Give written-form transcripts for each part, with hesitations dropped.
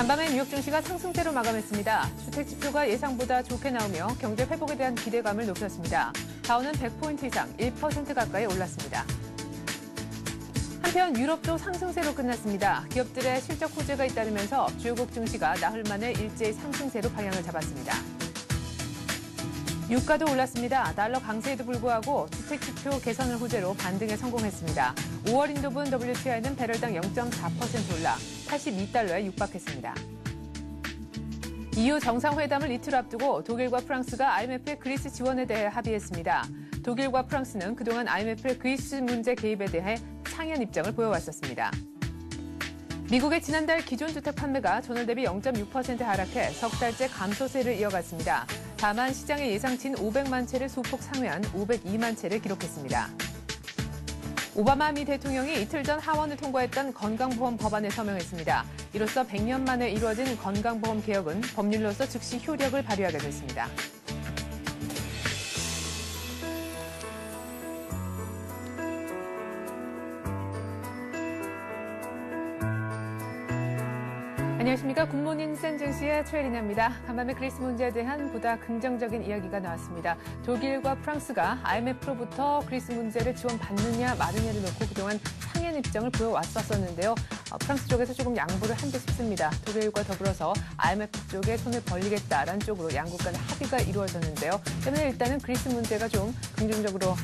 간밤에 뉴욕 증시가 상승세로 마감했습니다. 주택 지표가 예상보다 좋게 나오며 경제 회복에 대한 기대감을 높였습니다. 다우는 100포인트 이상 1% 가까이 올랐습니다. 한편 유럽도 상승세로 끝났습니다. 기업들의 실적 호재가 잇따르면서 주요국 증시가 나흘 만에 일제히 상승세로 방향을 잡았습니다. 유가도 올랐습니다. 달러 강세에도 불구하고 주택 지표 개선을 호재로 반등에 성공했습니다. 5월 인도분 WTI는 배럴당 0.4% 올라 82달러에 육박했습니다. EU 정상회담을 이틀 앞두고 독일과 프랑스가 IMF의 그리스 지원에 대해 합의했습니다. 독일과 프랑스는 그동안 IMF의 그리스 문제 개입에 대해 상이한 입장을 보여왔었습니다. 미국의 지난달 기존 주택 판매가 전월 대비 0.6% 하락해 석 달째 감소세를 이어갔습니다. 다만 시장의 예상치인 500만 채를 소폭 상회한 502만 채를 기록했습니다. 오바마 미 대통령이 이틀 전 하원을 통과했던 건강보험 법안에 서명했습니다. 이로써 100년 만에 이루어진 건강보험 개혁은 법률로서 즉시 효력을 발휘하게 됐습니다. 안녕하십니까. 굿모닝 센증시의 최혜린입니다. 간밤에 그리스 문제에 대한 보다 긍정적인 이야기가 나왔습니다. 독일과 프랑스가 IMF로부터 그리스 문제를 지원받느냐 마느냐를 놓고 그동안 상이한 입장을 보여왔었는데요. 프랑스 쪽에서 조금 양보를 한 듯 싶습니다. 독일과 더불어서 IMF 쪽에 손을 벌리겠다라는 쪽으로 양국 간의 합의가 이루어졌는데요. 때문에 일단은 그리스 문제가 좀 긍정적으로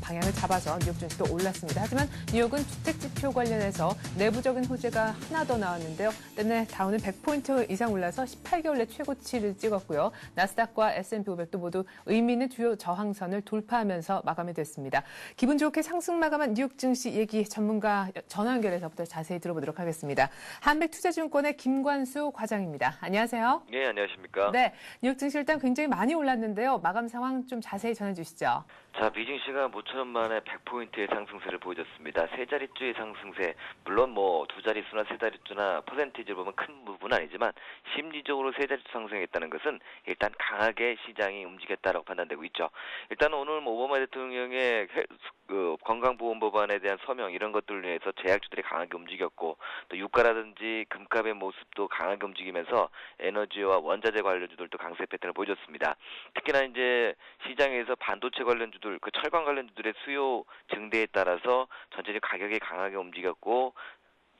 방향을 잡아서 뉴욕 증시도 올랐습니다. 하지만 뉴욕은 주택 지표 관련해서 내부적인 호재가 하나 더 나왔는데요. 때문에 다우는 100포인트 이상 올라서 18개월 내 최고치를 찍었고요. 나스닥과 S&P 500도 모두 의미 있는 주요 저항선을 돌파하면서 마감이 됐습니다. 기분 좋게 상승 마감한 뉴욕 증시 얘기 전문가 전화 연결해서부터 자세히 들어보도록 하겠습니다. 한백투자증권의 김관수 과장입니다. 안녕하세요. 네, 안녕하십니까. 네, 뉴욕 증시 일단 굉장히 많이 올랐는데요. 마감 상황 좀 자세히 전해주시죠. 자, 미증시가 모처럼 만에 100포인트의 상승세를 보여줬습니다. 세 자릿수의 상승세, 물론 뭐 두 자릿수나 세 자릿수나 퍼센티지를 보면 큰 부분은 아니지만 심리적으로 세 자릿수 상승했다는 것은 일단 강하게 시장이 움직였다라고 판단되고 있죠. 일단 오늘 오바마 대통령의 건강보험 법안에 대한 서명 이런 것들을 위해서 제약주들이 강하게 움직였고 또 유가라든지 금값의 모습도 강하게 움직이면서 에너지와 원자재 관련주들도 강세 패턴을 보여줬습니다. 특히나 이제 시장에서 반도체 관련주들, 그 철강 관련주들의 수요 증대에 따라서 전체적 가격이 강하게 움직였고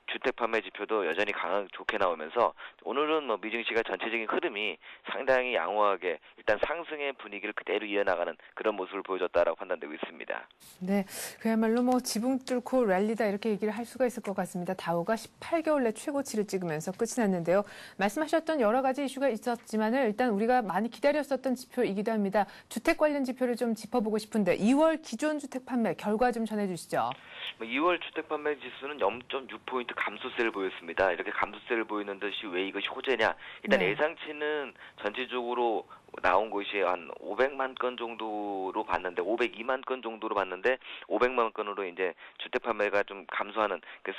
주택 판매 지표도 여전히 좋게 나오면서 오늘은 미증시가 전체적인 흐름이 상당히 양호하게 일단 상승의 분위기를 그대로 이어나가는 그런 모습을 보여줬다라고 판단되고 있습니다. 네, 그야말로 지붕 뚫고 랠리다 이렇게 얘기를 할 수가 있을 것 같습니다. 다우가 18개월 내 최고치를 찍으면서 끝이 났는데요. 말씀하셨던 여러 가지 이슈가 있었지만 일단 우리가 많이 기다렸었던 지표이기도 합니다. 주택 관련 지표를 좀 짚어보고 싶은데 2월 기존 주택 판매 결과 좀 전해주시죠. 2월 주택 판매 지수는 0.6포인트 감소세를 보였습니다. 이렇게 감소세를 보이는 듯이 왜 이것이 호재냐? 일단 네. 예상치는 전체적으로 나온 것이 한 500만 건 정도로 봤는데 502만 건 정도로 봤는데 500만 건으로 이제 주택 판매가 좀 감소하는 그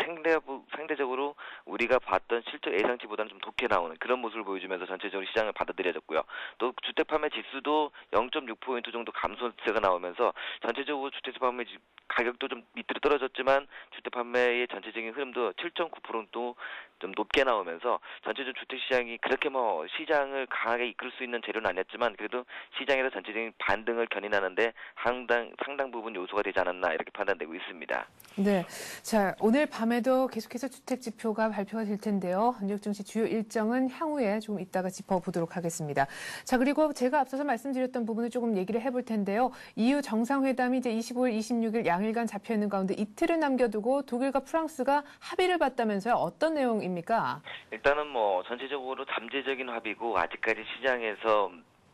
상대적으로 우리가 봤던 실제 예상치보다는 좀 높게 나오는 그런 모습을 보여주면서 전체적으로 시장을 받아들여졌고요. 또 주택 판매 지수도 0.6포인트 정도 감소세가 나오면서 전체적으로 주택 판매 가격도 좀 밑으로 떨어졌지만 주택 판매의 전체적인 흐름도 7.9%도 좀 높게 나오면서 전체적으로 주택 시장이 그렇게 시장을 강하게 이끌 수 있는 재료는 아니었지만 그래도 시장에서 전체적인 반등을 견인하는데 상당 부분 요소가 되지 않았나 이렇게 판단되고 있습니다. 네, 자 오늘 밤에도 계속해서 주택 지표가 발표가 될 텐데요. 뉴욕 증시 주요 일정은 향후에 조금 이따가 짚어보도록 하겠습니다. 자 그리고 제가 앞서서 말씀드렸던 부분을 조금 얘기를 해볼 텐데요. EU 정상회담이 이제 25일, 26일 양일간 잡혀 있는 가운데 이틀을 남겨두고 독일과 프랑스가 합의를 봤다면서요. 어떤 내용입니까? 일단은 전체적으로 잠재적인 합의고 아직까지 시장에서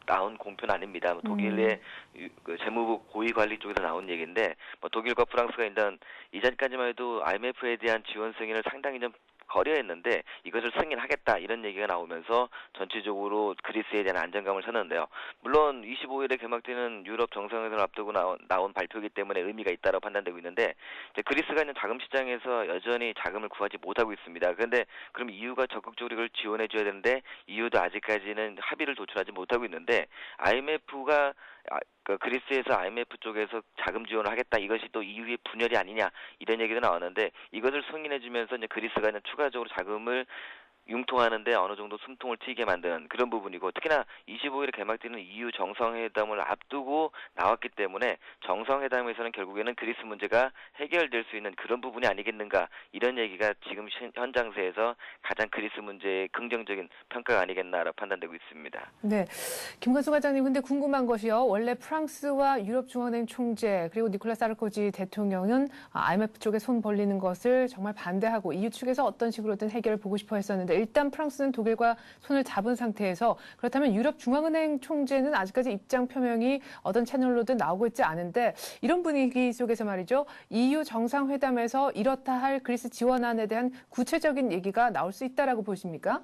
나온 공표는 아닙니다. 독일의 재무부 고위관리 쪽에서 나온 얘기인데 독일과 프랑스가 일단 이전까지만 해도 IMF에 대한 지원 승인을 상당히 좀 거려했는데 이것을 승인하겠다 이런 얘기가 나오면서 전체적으로 그리스에 대한 안정감을 찾는데요. 물론 25일에 개막되는 유럽 정상회담을 앞두고 나온 발표이기 때문에 의미가 있다고 판단되고 있는데 이제 그리스가 있는 자금 시장에서 여전히 자금을 구하지 못하고 있습니다. 그런데 그럼 EU가 적극적으로 이걸 지원해 줘야 되는데 EU도 아직까지는 합의를 도출하지 못하고 있는데 IMF가 그리스에서 IMF 쪽에서 자금 지원을 하겠다. 이것이 또 EU의 분열이 아니냐 이런 얘기도 나왔는데 이것을 승인해주면서 이제 그리스가 추가적으로 자금을 융통하는데 어느 정도 숨통을 트이게 만드는 그런 부분이고, 특히나 25일에 개막되는 EU 정상회담을 앞두고 나왔기 때문에 정상회담에서는 결국에는 그리스 문제가 해결될 수 있는 그런 부분이 아니겠는가, 이런 얘기가 지금 현장세에서 가장 그리스 문제의 긍정적인 평가가 아니겠나라고 판단되고 있습니다. 네, 김관수 과장님, 근데 궁금한 것이요. 원래 프랑스와 유럽중앙은행 총재 그리고 니콜라 사르코지 대통령은 IMF 쪽에 손 벌리는 것을 정말 반대하고 EU 측에서 어떤 식으로든 해결을 보고 싶어 했었는데, 일단 프랑스는 독일과 손을 잡은 상태에서, 그렇다면 유럽중앙은행 총재는 아직까지 입장 표명이 어떤 채널로든 나오고 있지 않은데, 이런 분위기 속에서 말이죠. EU 정상회담에서 이렇다 할 그리스 지원안에 대한 구체적인 얘기가 나올 수 있다라고 보십니까?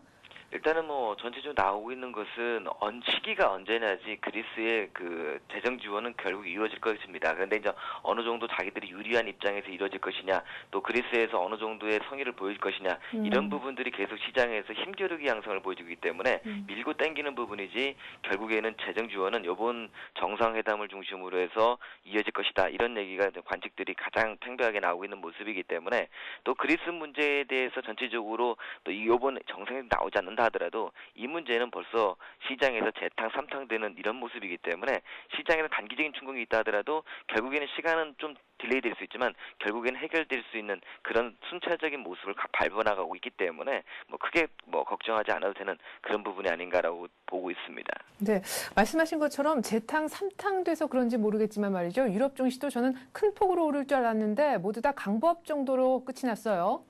일단은 전체적으로 나오고 있는 것은 시기가 언제냐지 그리스의 그 재정 지원은 결국 이루어질 것입니다. 그런데 이제 어느 정도 자기들이 유리한 입장에서 이루어질 것이냐, 또 그리스에서 어느 정도의 성의를 보여줄 것이냐, 이런 부분들이 계속 시장에서 힘겨루기 양상을 보여주기 때문에 밀고 당기는 부분이지, 결국에는 재정 지원은 이번 정상회담을 중심으로 해서 이어질 것이다, 이런 얘기가 관측들이 가장 팽배하게 나오고 있는 모습이기 때문에, 또 그리스 문제에 대해서 전체적으로 또 이번 정상회담이 나오지 않는 하더라도 이 문제는 벌써 시장에서 재탕 삼탕되는 이런 모습이기 때문에, 시장에는 단기적인 충격이 있다 하더라도 결국에는 시간은 좀 딜레이 될 수 있지만 결국에는 해결될 수 있는 그런 순차적인 모습을 밟아나가고 있기 때문에 크게 걱정하지 않아도 되는 그런 부분이 아닌가라고 보고 있습니다. 네, 말씀하신 것처럼 재탕 삼탕돼서 그런지 모르겠지만 말이죠. 유럽 증시도 저는 큰 폭으로 오를 줄 알았는데 모두 다 강보합 정도로 끝이 났어요.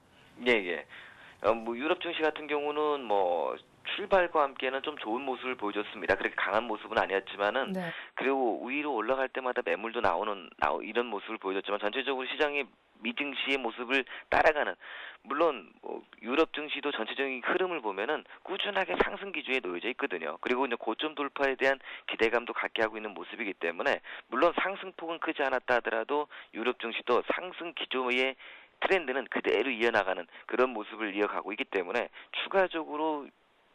예. 유럽 증시 같은 경우는 출발과 함께는 좀 좋은 모습을 보여줬습니다. 그렇게 강한 모습은 아니었지만은, 네. 그리고 위로 올라갈 때마다 매물도 나오는 이런 모습을 보여줬지만, 전체적으로 시장이 미증시의 모습을 따라가는, 물론 유럽 증시도 전체적인 흐름을 보면은 꾸준하게 상승 기조에 놓여져 있거든요. 그리고 이제 고점 돌파에 대한 기대감도 갖게 하고 있는 모습이기 때문에, 물론 상승폭은 크지 않았다 하더라도 유럽 증시도 상승 기조의 트렌드는 그대로 이어나가는 그런 모습을 이어가고 있기 때문에, 추가적으로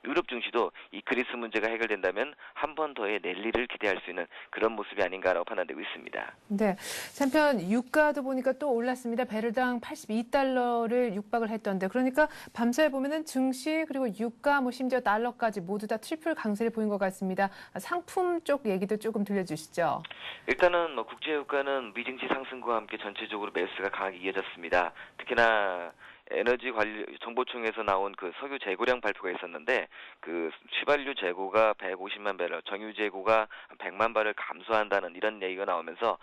유럽 증시도 이 그리스 문제가 해결된다면 한 번 더의 랠리를 기대할 수 있는 그런 모습이 아닌가라고 판단되고 있습니다. 네, 한편 유가도 보니까 또 올랐습니다. 배럴당 82달러를 육박을 했던데, 그러니까 밤사이 보면은 증시 그리고 유가 심지어 달러까지 모두 다 트리플 강세를 보인 것 같습니다. 상품 쪽 얘기도 조금 들려주시죠. 일단은 국제 유가는 미증시 상승과 함께 전체적으로 매수가 강하게 이어졌습니다. 특히나 에너지 관리 정보청에서 나온 그 석유 재고량 발표가 있었는데, 그 휘발유 재고가 150만 배럴, 정유 재고가 100만 배럴 감소한다는 이런 얘기가 나오면서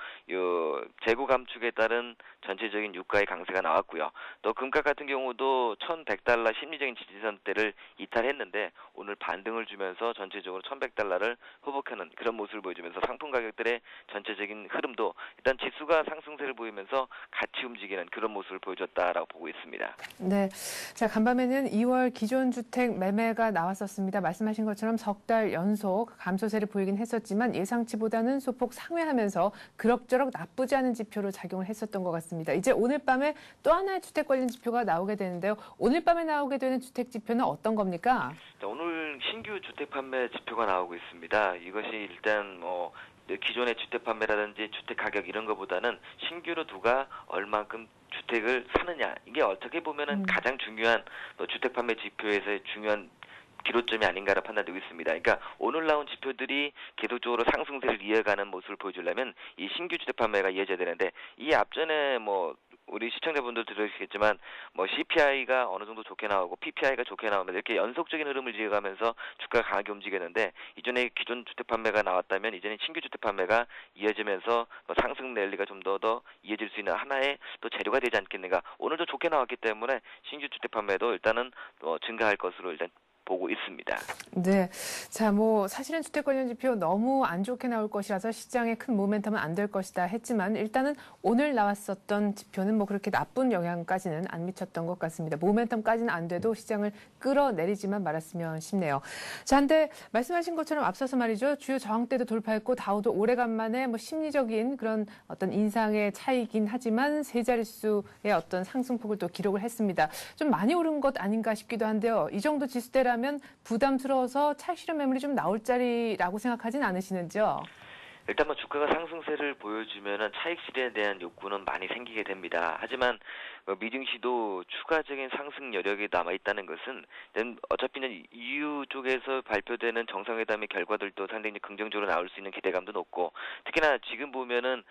재고 감축에 따른 전체적인 유가의 강세가 나왔고요. 또 금값 같은 경우도 1,100달러 심리적인 지지선대를 이탈했는데 오늘 반등을 주면서 전체적으로 1,100달러를 회복하는 그런 모습을 보여주면서 상품 가격들의 전체적인 흐름도 일단 지수가 상승세를 보이면서 같이 움직이는 그런 모습을 보여줬다라고 보고 있습니다. 네, 자, 간밤에는 2월 기존 주택 매매가 나왔었습니다. 말씀하신 것처럼 석 달 연속 감소세를 보이긴 했었지만 예상치보다는 소폭 상회하면서 그럭저럭 나쁘지 않은 지표로 작용을 했었던 것 같습니다. 이제 오늘 밤에 또 하나의 주택 관련 지표가 나오게 되는데요. 오늘 밤에 나오게 되는 주택 지표는 어떤 겁니까? 오늘 신규 주택 판매 지표가 나오고 있습니다. 이것이 일단 기존의 주택 판매라든지 주택 가격 이런 것보다는 신규로 누가 얼만큼 주택을 사느냐, 이게 어떻게 보면은 가장 중요한 주택 판매 지표에서의 중요한 기로점이 아닌가라 판단되고 있습니다. 그러니까 오늘 나온 지표들이 계속적으로 상승세를 이어가는 모습을 보여주려면 이 신규 주택 판매가 이어져야 되는데, 이 앞전에 우리 시청자분들 들으시겠지만 CPI가 어느 정도 좋게 나오고 PPI가 좋게 나오면 이렇게 연속적인 흐름을 이어가면서 주가가 강하게 움직였는데, 이전에 기존 주택 판매가 나왔다면 이제는 신규 주택 판매가 이어지면서 상승 랠리가 좀 더 이어질 수 있는 하나의 또 재료가 되지 않겠는가. 오늘도 좋게 나왔기 때문에 신규 주택 판매도 일단은 증가할 것으로 일단 보고 있습니다. 네, 자, 사실은 주택 관련 지표 너무 안 좋게 나올 것이라서 시장에 큰 모멘텀은 안 될 것이다 했지만, 일단은 오늘 나왔었던 지표는 그렇게 나쁜 영향까지는 안 미쳤던 것 같습니다. 모멘텀까지는 안 돼도 시장을 끌어내리지만 말았으면 싶네요. 자, 근데 말씀하신 것처럼 앞서서 말이죠. 주요 저항대도 돌파했고 다우도 오래간만에 심리적인 그런 어떤 인상의 차이긴 하지만 세 자릿수의 어떤 상승폭을 또 기록을 했습니다. 좀 많이 오른 것 아닌가 싶기도 한데요. 이 정도 지수대라면 부담스러워서 찰실현 매물이 좀 나올 자리라고 생각하진 않으시는지요? 일단 뭐 주가가 상승세를 보여주면은 차익 실현에 대한 욕구는 많이 생기게 됩니다. 하지만 미증시도 추가적인 상승 여력이 남아 있다는 것은 어차피는 EU 쪽에서 발표되는 정상회담의 결과들도 상당히 긍정적으로 나올 수 있는 기대감도 높고, 특히나 지금 보면은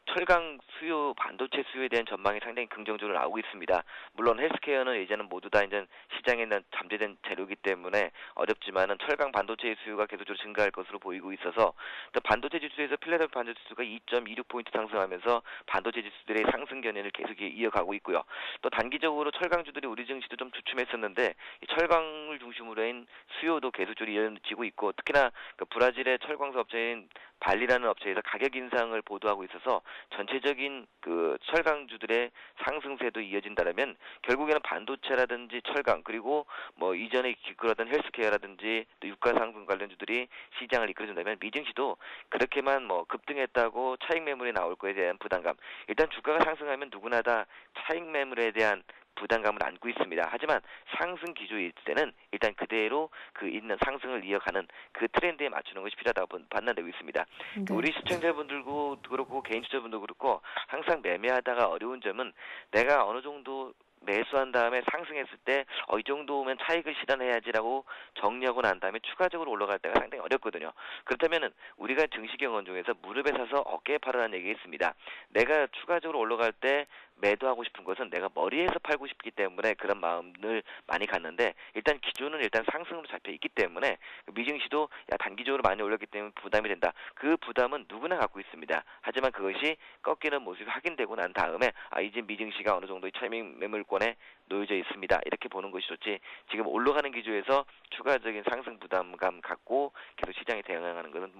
철강 수요, 반도체 수요에 대한 전망이 상당히 긍정적으로 나오고 있습니다. 물론 헬스케어는 이제는 모두 다 이제 시장에 잠재된 재료이기 때문에 어렵지만은 철강 반도체의 수요가 계속적으로 증가할 것으로 보이고 있어서, 또 반도체 지수에서 필라델피아 반도체 지수가 2.26포인트 상승하면서 반도체 지수들의 상승 견인을 계속 이어가고 있고요. 또 단기적으로 철강주들이 우리 증시도 좀 주춤했었는데, 이 철강을 중심으로 한 수요도 계속적으로 이어지고 있고, 특히나 그 브라질의 철광석 업체인 발리라는 업체에서 가격 인상을 보도하고 있어서 전체적인 그 철강주들의 상승세도 이어진다면, 결국에는 반도체라든지 철강, 그리고 이전에 그러던 헬스케어라든지 또 유가 상승 관련주들이 시장을 이끌어준다면, 미증시도 그렇게만 급등했다고 차익 매물이 나올 거에 대한 부담감, 일단 주가가 상승하면 누구나 다 차익 매물에 대한 부담감을 안고 있습니다. 하지만 상승 기조일 때는 일단 그대로 그 있는 상승을 이어가는 그 트렌드에 맞추는 것이 필요하다고 판단되고 있습니다. 네. 우리 시청자분들도 그렇고 개인 투자분도 그렇고 항상 매매하다가 어려운 점은, 내가 어느 정도 매수한 다음에 상승했을 때 이 정도면 차익을 실현해야지라고 정리하고 난 다음에 추가적으로 올라갈 때가 상당히 어렵거든요. 그렇다면은 우리가 증시 경험 중에서 무릎에 사서 어깨에 팔으라는 얘기가 있습니다. 내가 추가적으로 올라갈 때 매도하고 싶은 것은 내가 머리에서 팔고 싶기 때문에 그런 마음을 많이 갖는데, 일단 기조는 일단 상승으로 잡혀 있기 때문에 미증시도 단기적으로 많이 올렸기 때문에 부담이 된다. 그 부담은 누구나 갖고 있습니다. 하지만 그것이 꺾이는 모습이 확인되고 난 다음에 이제 미증시가 어느 정도의 차익 매물권에 놓여져 있습니다. 이렇게 보는 것이 좋지, 지금 올라가는 기조에서 추가적인 상승 부담감 갖고 계속 시장에 대응하는 것은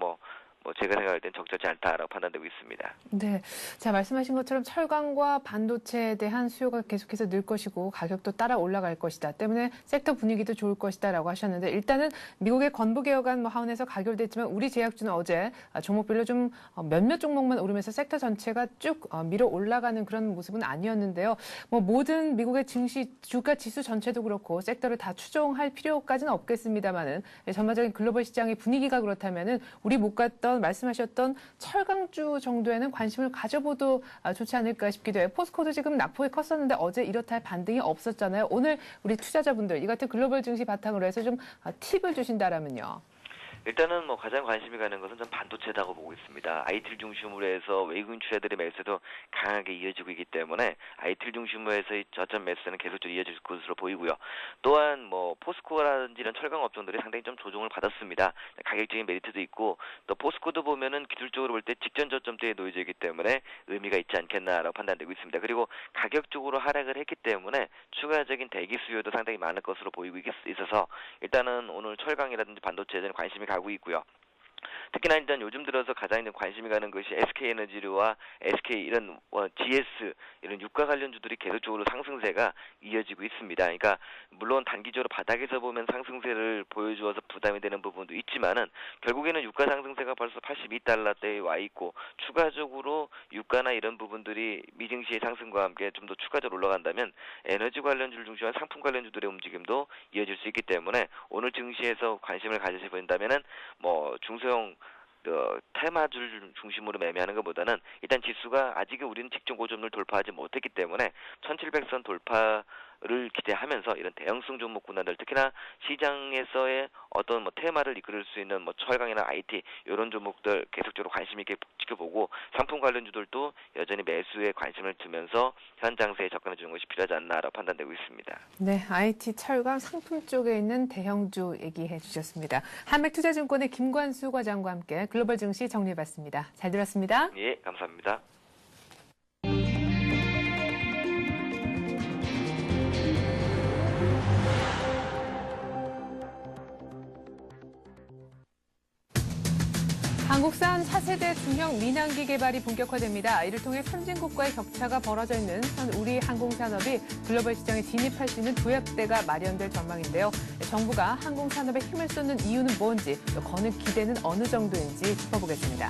제가 생각할 땐 적절치 않다라고 판단되고 있습니다. 네. 자, 말씀하신 것처럼 철강과 반도체에 대한 수요가 계속해서 늘 것이고 가격도 따라 올라갈 것이다. 때문에 섹터 분위기도 좋을 것이다라고 하셨는데, 일단은 미국의 건보개혁안 하원에서 가결됐지만 우리 제약주는 어제 종목별로 좀 몇몇 종목만 오르면서 섹터 전체가 쭉 밀어 올라가는 그런 모습은 아니었는데요. 모든 미국의 증시 주가 지수 전체도 그렇고 섹터를 다 추종할 필요까지는 없겠습니다만은, 전반적인 글로벌 시장의 분위기가 그렇다면은 우리 못 갔던 말씀하셨던 철강주 정도에는 관심을 가져봐도 좋지 않을까 싶기도 해요. 포스코도 지금 낙폭이 컸었는데 어제 이렇다 할 반등이 없었잖아요. 오늘 우리 투자자분들 이 같은 글로벌 증시 바탕으로 해서 좀 팁을 주신다라면요. 일단은 가장 관심이 가는 것은 전 반도체라고 보고 있습니다. IT를 중심으로 해서 외국인 투자들의 매수도 강하게 이어지고 있기 때문에 IT를 중심으로 해서의 저점 매수는 계속적으로 이어질 것으로 보이고요. 또한 포스코라든지 이런 철강 업종들이 상당히 좀 조정을 받았습니다. 가격적인 메리트도 있고, 또 포스코도 보면은 기술적으로 볼 때 직전 저점대에 놓여져 있기 때문에 의미가 있지 않겠나라고 판단되고 있습니다. 그리고 가격적으로 하락을 했기 때문에 추가적인 대기 수요도 상당히 많을 것으로 보이고 있어서, 일단은 오늘 철강이라든지 반도체에 대한 관심이 가고 있고요. 특히나 일단 요즘 들어서 가장 관심이 가는 것이 SK에너지와 SK 이런 GS 이런 유가 관련주들이 계속적으로 상승세가 이어지고 있습니다. 그러니까 물론 단기적으로 바닥에서 보면 상승세를 보여주어서 부담이 되는 부분도 있지만은, 결국에는 유가 상승세가 벌써 82달러대에 와 있고, 추가적으로 유가나 이런 부분들이 미증시의 상승과 함께 좀 더 추가적으로 올라간다면 에너지 관련주를 중심한 상품 관련주들의 움직임도 이어질 수 있기 때문에, 오늘 증시에서 관심을 가지신다면은 중소형 테마주를 중심으로 매매하는 것보다는, 일단 지수가 아직은 우리는 직전 고점을 돌파하지 못했기 때문에 1700선 돌파를 기대하면서 이런 대형성 종목 군단들, 특히나 시장에서의 어떤 테마를 이끌을 수 있는 철강이나 IT 이런 종목들 계속적으로 관심 있게 지켜보고, 상품 관련주들도 여전히 매수에 관심을 두면서 현 장세에 접근해 주는 것이 필요하지 않나라고 판단되고 있습니다. 네, IT 철강 상품 쪽에 있는 대형주 얘기해 주셨습니다. 한맥투자증권의 김관수 과장과 함께 글로벌 증시 정리해봤습니다. 잘 들었습니다. 예, 감사합니다. 한국산 차세대 중형 민항기 개발이 본격화됩니다. 이를 통해 선진국과의 격차가 벌어져 있는 우리 항공산업이 글로벌 시장에 진입할 수 있는 도약대가 마련될 전망인데요. 정부가 항공산업에 힘을 쏟는 이유는 뭔지, 또 거는 기대는 어느 정도인지 짚어보겠습니다.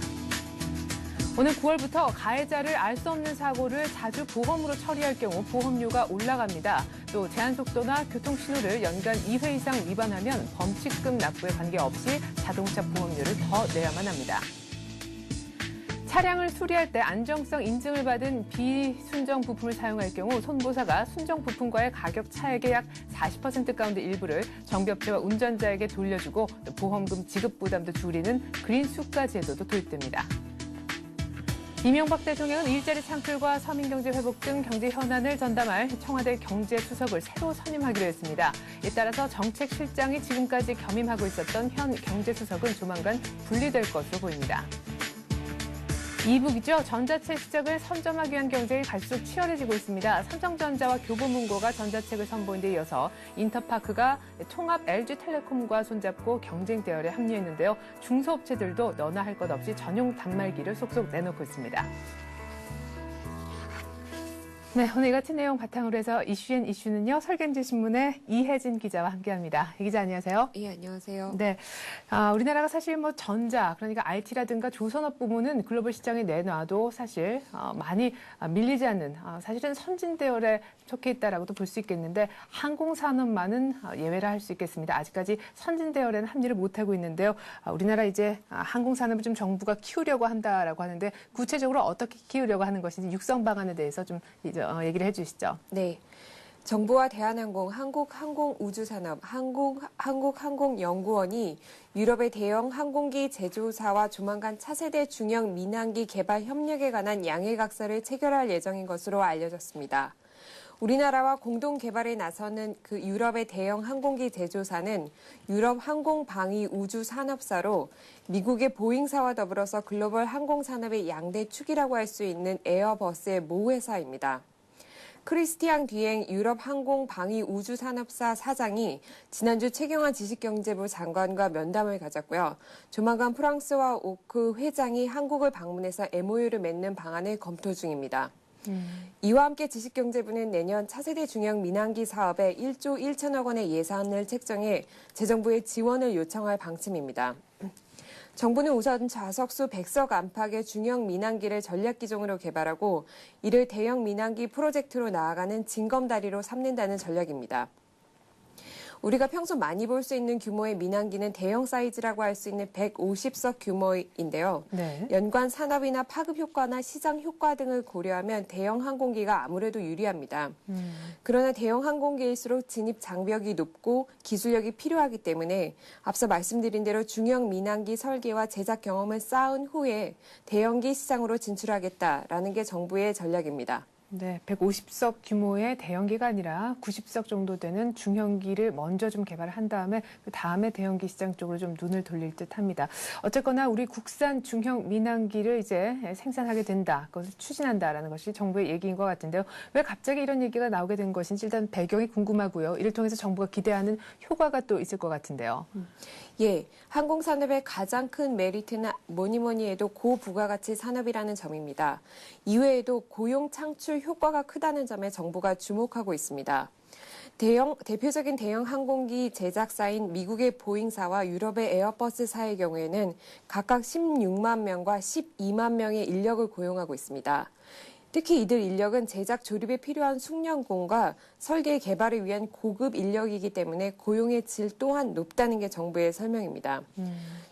오늘 9월부터 가해자를 알 수 없는 사고를 자주 보험으로 처리할 경우 보험료가 올라갑니다. 또 제한속도나 교통신호를 연간 2회 이상 위반하면 범칙금 납부에 관계없이 자동차 보험료를 더 내야만 합니다. 차량을 수리할 때 안정성 인증을 받은 비순정 부품을 사용할 경우 손보사가 순정 부품과의 가격 차액의 약 40% 가운데 일부를 정비업체와 운전자에게 돌려주고 보험금 지급 부담도 줄이는 그린 수가 제도도 도입됩니다. 이명박 대통령은 일자리 창출과 서민경제 회복 등 경제 현안을 전담할 청와대 경제수석을 새로 선임하기로 했습니다. 이에 따라서 정책실장이 지금까지 겸임하고 있었던 현 경제수석은 조만간 분리될 것으로 보입니다. 이북이죠. 전자책 시장을 선점하기 위한 경쟁이 갈수록 치열해지고 있습니다. 삼성전자와 교보문고가 전자책을 선보인 데 이어서 인터파크가 통합 LG텔레콤과 손잡고 경쟁 대열에 합류했는데요. 중소업체들도 너나 할 것 없이 전용 단말기를 속속 내놓고 있습니다. 네, 오늘 이 같은 내용 바탕으로 해서 이슈앤 이슈는요. 설경제신문의 이혜진 기자와 함께합니다. 이 기자 안녕하세요. 예, 안녕하세요. 네, 우리나라가 사실 뭐 전자, 그러니까 IT라든가 조선업 부문은 글로벌 시장에 내놔도 사실 많이 밀리지 않는 사실은 선진 대열에 속해 있다라고도 볼 수 있겠는데 항공산업만은 예외라 할 수 있겠습니다. 아직까지 선진 대열에는 합류를 못하고 있는데요. 우리나라 이제 항공산업을 좀 정부가 키우려고 한다라고 하는데 구체적으로 어떻게 키우려고 하는 것인지 육성 방안에 대해서 좀 이제 얘기를 해주시죠. 네. 정부와 대한항공, 한국항공우주산업, 한국항공연구원이 유럽의 대형 항공기 제조사와 조만간 차세대 중형 민항기 개발 협력에 관한 양해각서를 체결할 예정인 것으로 알려졌습니다. 우리나라와 공동 개발에 나서는 그 유럽의 대형 항공기 제조사는 유럽 항공방위우주산업사로 미국의 보잉사와 더불어서 글로벌 항공산업의 양대 축이라고 할 수 있는 에어버스의 모회사입니다. 크리스티앙 디엥 유럽 항공방위우주산업사 사장이 지난주 최경환 지식경제부 장관과 면담을 가졌고요. 조만간 프랑스와 오크 회장이 한국을 방문해서 MOU를 맺는 방안을 검토 중입니다. 이와 함께 지식경제부는 내년 차세대 중형 민항기 사업에 1조 1천억 원의 예산을 책정해 재정부에 지원을 요청할 방침입니다. 정부는 우선 좌석수 100석 안팎의 중형 민항기를 전략기종으로 개발하고 이를 대형 민항기 프로젝트로 나아가는 징검다리로 삼는다는 전략입니다. 우리가 평소 많이 볼 수 있는 규모의 민항기는 대형 사이즈라고 할 수 있는 150석 규모인데요. 네. 연관 산업이나 파급 효과나 시장 효과 등을 고려하면 대형 항공기가 아무래도 유리합니다. 그러나 대형 항공기일수록 진입 장벽이 높고 기술력이 필요하기 때문에 앞서 말씀드린 대로 중형 민항기 설계와 제작 경험을 쌓은 후에 대형기 시장으로 진출하겠다라는 게 정부의 전략입니다. 네, 150석 규모의 대형기가 아니라 90석 정도 되는 중형기를 먼저 좀 개발을 한 다음에 그 다음에 대형기 시장 쪽으로 좀 눈을 돌릴 듯합니다. 어쨌거나 우리 국산 중형 민항기를 이제 생산하게 된다, 그것을 추진한다라는 것이 정부의 얘기인 것 같은데요. 왜 갑자기 이런 얘기가 나오게 된 것인지 일단 배경이 궁금하고요. 이를 통해서 정부가 기대하는 효과가 또 있을 것 같은데요. 예, 항공산업의 가장 큰 메리트는 뭐니 해도 고부가가치 산업이라는 점입니다. 이외에도 고용 창출 효과가 크다는 점에 정부가 주목하고 있습니다. 대표적인 대형 항공기 제작사인 미국의 보잉사와 유럽의 에어버스사의 경우에는 각각 16만 명과 12만 명의 인력을 고용하고 있습니다. 특히 이들 인력은 제작 조립에 필요한 숙련공과 설계 개발을 위한 고급 인력이기 때문에 고용의 질 또한 높다는 게 정부의 설명입니다.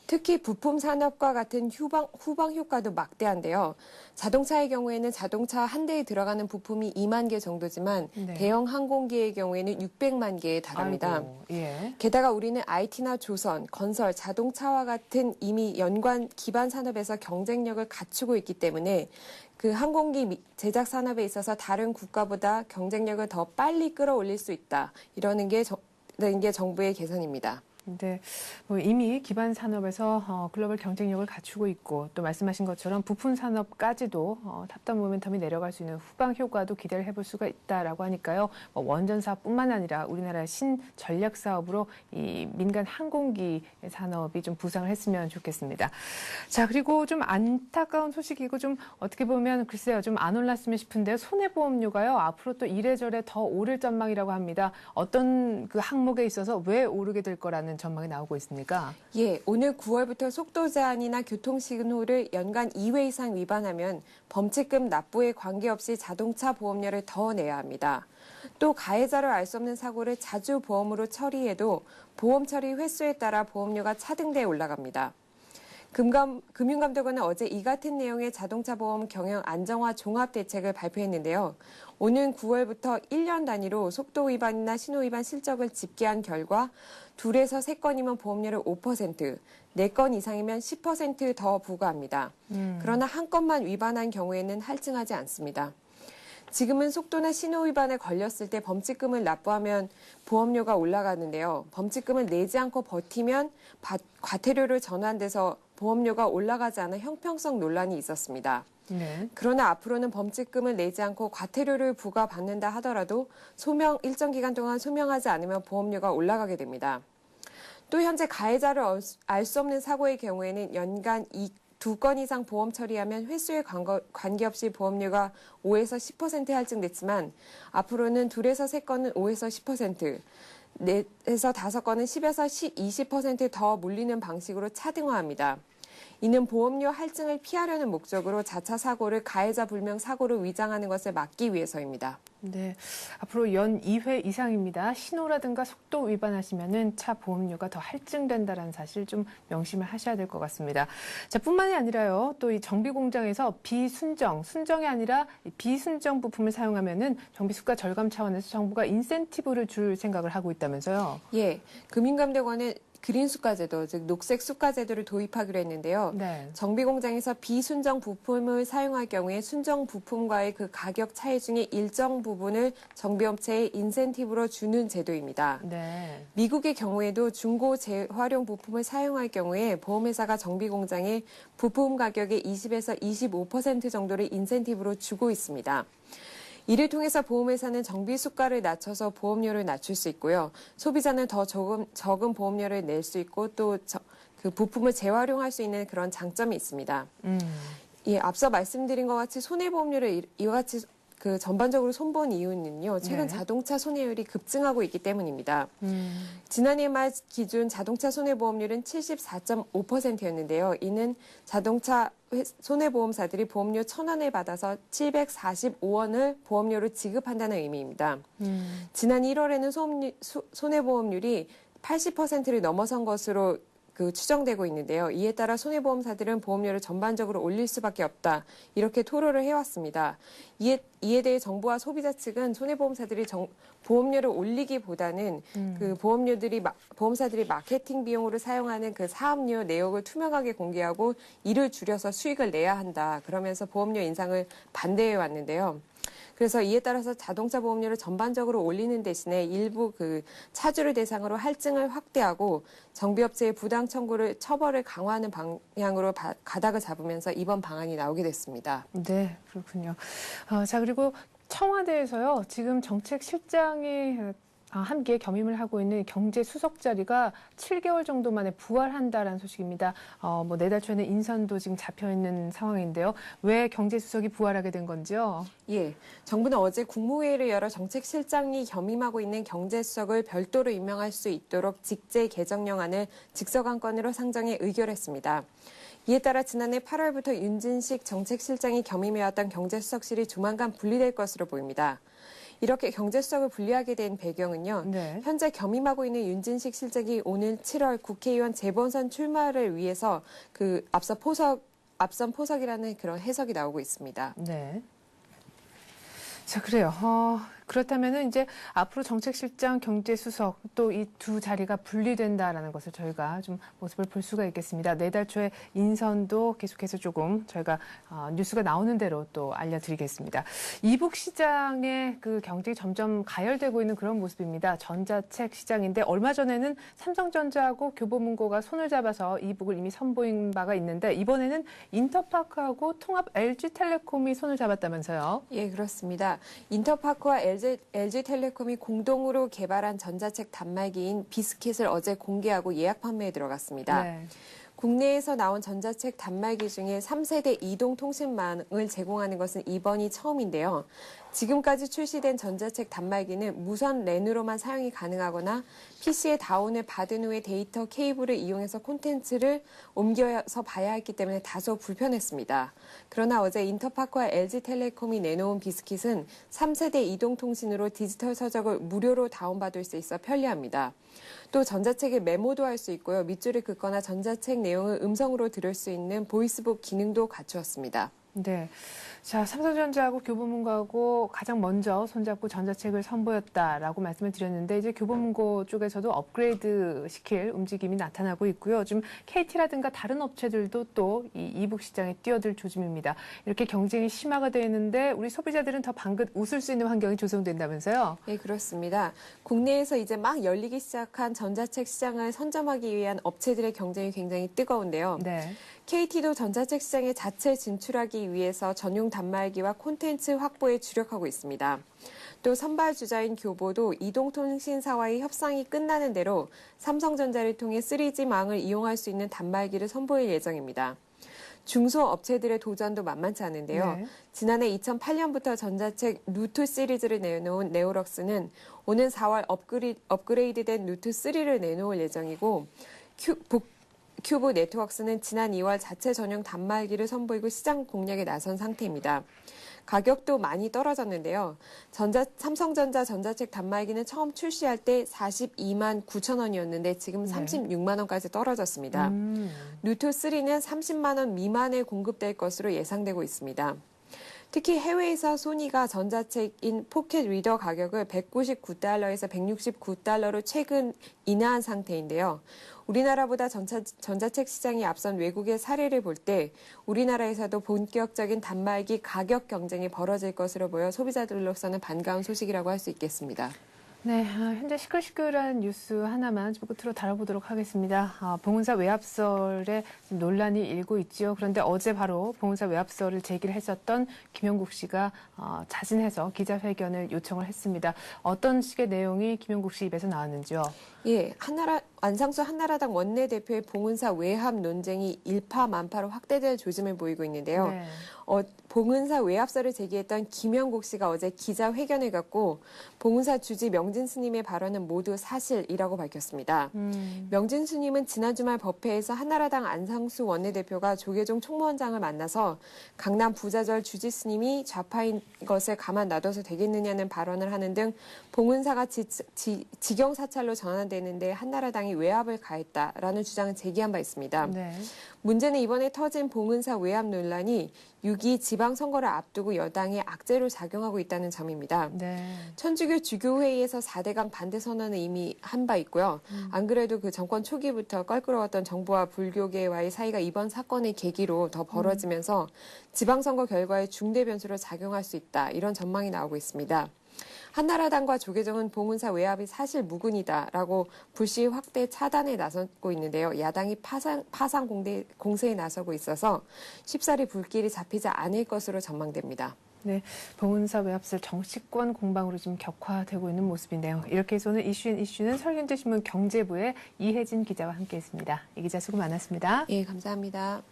특히 부품 산업과 같은 후방 효과도 막대한데요. 자동차의 경우에는 자동차 한 대에 들어가는 부품이 2만 개 정도지만 네. 대형 항공기의 경우에는 600만 개에 달합니다. 아이고, 예. 게다가 우리는 IT나 조선, 건설, 자동차와 같은 이미 연관 기반 산업에서 경쟁력을 갖추고 있기 때문에 그 항공기 제작 산업에 있어서 다른 국가보다 경쟁력을 더 빨리 끌어올릴 수 있다. 이러는 게 정부의 계산입니다. 네, 뭐 이미 기반 산업에서 글로벌 경쟁력을 갖추고 있고 또 말씀하신 것처럼 부품 산업까지도 탑다운 모멘텀이 내려갈 수 있는 후방 효과도 기대를 해볼 수가 있다라고 하니까요. 원전 사업뿐만 아니라 우리나라의 신전략 사업으로 이 민간 항공기 산업이 좀 부상을 했으면 좋겠습니다. 자, 그리고 좀 안타까운 소식이고 좀 어떻게 보면 글쎄요, 좀 안 올랐으면 싶은데 손해보험료가요 앞으로 또 이래저래 더 오를 전망이라고 합니다. 어떤 그 항목에 있어서 왜 오르게 될 거라는 전망이 나오고 있습니까? 예, 오늘 9월부터 속도 제한이나 교통신호를 연간 2회 이상 위반하면 범칙금 납부에 관계없이 자동차 보험료를 더 내야 합니다. 또 가해자를 알 수 없는 사고를 자주 보험으로 처리해도 보험 처리 횟수에 따라 보험료가 차등돼 올라갑니다. 금융감독원은 어제 이 같은 내용의 자동차 보험 경영 안정화 종합 대책을 발표했는데요. 오는 9월부터 1년 단위로 속도 위반이나 신호 위반 실적을 집계한 결과 2에서 3건이면 보험료를 5%, 4건 이상이면 10% 더 부과합니다. 그러나 한 건만 위반한 경우에는 할증하지 않습니다. 지금은 속도나 신호 위반에 걸렸을 때 범칙금을 납부하면 보험료가 올라가는데요. 범칙금을 내지 않고 버티면 과태료를 전환돼서 보험료가 올라가지 않아 형평성 논란이 있었습니다. 네. 그러나 앞으로는 범칙금을 내지 않고 과태료를 부과받는다 하더라도 일정 기간 동안 소명하지 않으면 보험료가 올라가게 됩니다. 또 현재 가해자를 알 수 없는 사고의 경우에는 연간 2건 이상 보험 처리하면 횟수에 관계없이 보험료가 5에서 10% 할증됐지만 앞으로는 2에서 3건은 5에서 10%, 4에서 5건은 10에서 20% 더 물리는 방식으로 차등화합니다. 이는 보험료 할증을 피하려는 목적으로 자차 사고를 가해자 불명 사고로 위장하는 것을 막기 위해서입니다. 네, 앞으로 연 2회 이상입니다. 신호라든가 속도 위반하시면은 차 보험료가 더 할증된다는 사실 좀 명심을 하셔야 될 것 같습니다. 자, 뿐만이 아니라요. 또 이 정비 공장에서 순정이 아니라 비순정 부품을 사용하면은 정비수가 절감 차원에서 정부가 인센티브를 줄 생각을 하고 있다면서요. 예, 금융감독원은 그린 수가 제도, 즉 녹색 수가 제도를 도입하기로 했는데요. 네. 정비 공장에서 비순정 부품을 사용할 경우에 순정 부품과의 그 가격 차이 중에 일정 부분을 정비업체에 인센티브로 주는 제도입니다. 네. 미국의 경우에도 중고 재활용 부품을 사용할 경우에 보험회사가 정비 공장에 부품 가격의 20에서 25% 정도를 인센티브로 주고 있습니다. 이를 통해서 보험회사는 정비 수가를 낮춰서 보험료를 낮출 수 있고요. 소비자는 더 적은 보험료를 낼 수 있고 또 그 부품을 재활용할 수 있는 그런 장점이 있습니다. 예, 앞서 말씀드린 것 같이 손해보험료를 이와 같이 그 전반적으로 손본 이유는요. 최근 네. 자동차 손해율이 급증하고 있기 때문입니다. 지난해 말 기준 자동차 손해보험률은 74.5%였는데요. 이는 자동차 손해보험사들이 보험료 1,000원을 받아서 745원을 보험료로 지급한다는 의미입니다. 지난 1월에는 손해보험률이 80%를 넘어선 것으로 추정되고 있는데요. 이에 따라 손해보험사들은 보험료를 전반적으로 올릴 수밖에 없다. 이렇게 토로를 해왔습니다. 이에 대해 정부와 소비자 측은 손해보험사들이 보험료를 올리기보다는 그 보험사들이 마케팅 비용으로 사용하는 그 사업료 내역을 투명하게 공개하고 이를 줄여서 수익을 내야 한다. 그러면서 보험료 인상을 반대해 왔는데요. 그래서 이에 따라서 자동차 보험료를 전반적으로 올리는 대신에 일부 그 차주를 대상으로 할증을 확대하고 정비업체의 부당 처벌을 강화하는 방향으로 가닥을 잡으면서 이번 방안이 나오게 됐습니다. 네, 그렇군요. 자, 그리고 청와대에서요, 지금 정책실장이 함께 겸임을 하고 있는 경제수석 자리가 7개월 정도 만에 부활한다라는 소식입니다. 내달 초에는 인선도 지금 잡혀 있는 상황인데요. 왜 경제수석이 부활하게 된 건지요? 예, 정부는 어제 국무회의를 열어 정책실장이 겸임하고 있는 경제수석을 별도로 임명할 수 있도록 직제 개정령안을 직서관건으로 상정해 의결했습니다. 이에 따라 지난해 8월부터 윤진식 정책실장이 겸임해왔던 경제수석실이 조만간 분리될 것으로 보입니다. 이렇게 경제수석을 분리하게 된 배경은요. 네. 현재 겸임하고 있는 윤진식 실장이 오는 7월 국회의원 재본선 출마를 위해서 앞선 포석이라는 그런 해석이 나오고 있습니다. 네. 자, 그래요. 그렇다면은 이제 앞으로 정책실장, 경제수석 또 이 두 자리가 분리된다라는 것을 저희가 좀 모습을 볼 수가 있겠습니다. 내달 초에 인선도 계속해서 조금 저희가 뉴스가 나오는 대로 또 알려드리겠습니다. 이북 시장의 그 경쟁이 점점 가열되고 있는 그런 모습입니다. 전자책 시장인데 얼마 전에는 삼성전자하고 교보문고가 손을 잡아서 이북을 이미 선보인 바가 있는데 이번에는 인터파크하고 통합 LG텔레콤이 손을 잡았다면서요? 예, 그렇습니다. 인터파크와 LG텔레콤이 공동으로 개발한 전자책 단말기인 비스킷을 어제 공개하고 예약 판매에 들어갔습니다. 네. 국내에서 나온 전자책 단말기 중에 3세대 이동통신망을 제공하는 것은 이번이 처음인데요. 지금까지 출시된 전자책 단말기는 무선 랜으로만 사용이 가능하거나 PC에 다운을 받은 후에 데이터 케이블을 이용해서 콘텐츠를 옮겨서 봐야 했기 때문에 다소 불편했습니다. 그러나 어제 인터파크와 LG텔레콤이 내놓은 비스킷은 3세대 이동통신으로 디지털 서적을 무료로 다운받을 수 있어 편리합니다. 또 전자책에 메모도 할 수 있고요. 밑줄을 긋거나 전자책 내용을 음성으로 들을 수 있는 보이스북 기능도 갖추었습니다. 네. 자, 삼성전자하고 교보문고하고 가장 먼저 손잡고 전자책을 선보였다라고 말씀을 드렸는데 이제 교보문고 쪽에서도 업그레이드 시킬 움직임이 나타나고 있고요. 지금 KT라든가 다른 업체들도 또 이 이북 시장에 뛰어들 조짐입니다. 이렇게 경쟁이 심화가 되어 있는데 우리 소비자들은 더 방긋 웃을 수 있는 환경이 조성된다면서요? 네, 그렇습니다. 국내에서 이제 막 열리기 시작한 전자책 시장을 선점하기 위한 업체들의 경쟁이 굉장히 뜨거운데요. 네. KT도 전자책 시장에 자체 진출하기 위해서 전용 단말기와 콘텐츠 확보에 주력하고 있습니다. 또 선발 주자인 교보도 이동통신사와의 협상이 끝나는 대로 삼성전자를 통해 3G망을 이용할 수 있는 단말기를 선보일 예정입니다. 중소업체들의 도전도 만만치 않은데요. 네. 지난해 2008년부터 전자책 루트 시리즈를 내놓은 네오럭스는 오는 4월 업그레이드된 루트 3를 내놓을 예정이고 큐브 네트워크스는 지난 2월 자체 전용 단말기를 선보이고 시장 공략에 나선 상태입니다. 가격도 많이 떨어졌는데요. 삼성전자 전자책 단말기는 처음 출시할 때 42만 9천 원이었는데 지금 36만 원까지 떨어졌습니다. 루트 3는 30만 원 미만에 공급될 것으로 예상되고 있습니다. 특히 해외에서 소니가 전자책인 포켓 리더 가격을 199달러에서 169달러로 최근 인하한 상태인데요. 우리나라보다 전자책 시장이 앞선 외국의 사례를 볼 때 우리나라에서도 본격적인 단말기 가격 경쟁이 벌어질 것으로 보여 소비자들로서는 반가운 소식이라고 할 수 있겠습니다. 네, 현재 시끌시끌한 뉴스 하나만 좀 끝으로 다뤄보도록 하겠습니다. 봉은사 외압설에 논란이 일고 있지요. 그런데 어제 바로 봉은사 외압설을 제기를 했었던 김영국 씨가 자진해서 기자회견을 요청을 했습니다. 어떤 식의 내용이 김영국 씨 입에서 나왔는지요? 예, 안상수 한나라당 원내대표의 봉은사 외압 논쟁이 일파만파로 확대될 조짐을 보이고 있는데요. 네. 봉은사 외압설을 제기했던 김영국 씨가 어제 기자회견을 갖고 봉은사 주지 명진 스님의 발언은 모두 사실이라고 밝혔습니다. 명진 스님은 지난 주말 법회에서 한나라당 안상수 원내대표가 조계종 총무원장을 만나서 강남 부자절 주지 스님이 좌파인 것을 가만 놔둬서 되겠느냐는 발언을 하는 등 봉은사가 지경사찰로 전환되는데 한나라당이 외압을 가했다라는 주장을 제기한 바 있습니다. 네. 문제는 이번에 터진 봉은사 외압 논란이 6.2 지방선거를 앞두고 여당에 악재로 작용하고 있다는 점입니다. 네. 천주교 주교회의에서 4대강 반대 선언을 이미 한 바 있고요. 안 그래도 그 정권 초기부터 껄끄러웠던 정부와 불교계와의 사이가 이번 사건의 계기로 더 벌어지면서 지방선거 결과에 중대 변수로 작용할 수 있다. 이런 전망이 나오고 있습니다. 한나라당과 조계종은 봉은사 외압이 사실 무근이다라고 불씨 확대 차단에 나서고 있는데요. 야당이 파상 공세에 나서고 있어서 쉽사리 불길이 잡히지 않을 것으로 전망됩니다. 네, 봉은사 외압설 정치권 공방으로 좀 격화되고 있는 모습인데요. 이렇게 해서 오늘 이슈는 설경제신문 경제부의 이혜진 기자와 함께했습니다. 이 기자 수고 많았습니다. 예, 감사합니다.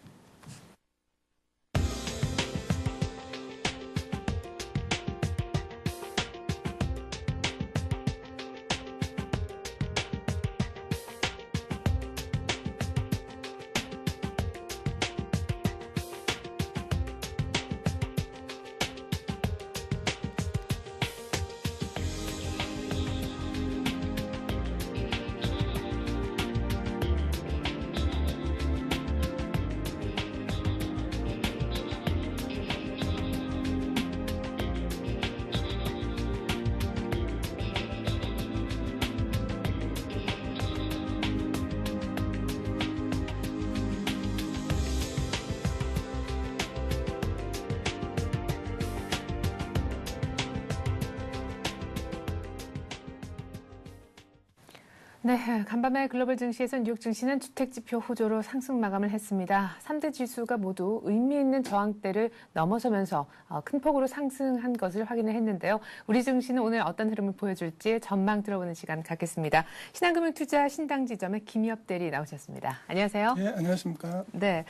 네, 간밤에 글로벌 증시에서 뉴욕 증시는 주택지표 호조로 상승 마감을 했습니다. 3대 지수가 모두 의미 있는 저항대를 넘어서면서 큰 폭으로 상승한 것을 확인을 했는데요. 우리 증시는 오늘 어떤 흐름을 보여줄지 전망 들어보는 시간 갖겠습니다. 신한금융투자 신당지점의 김엽 대리 나오셨습니다. 안녕하세요. 네, 안녕하십니까. 네,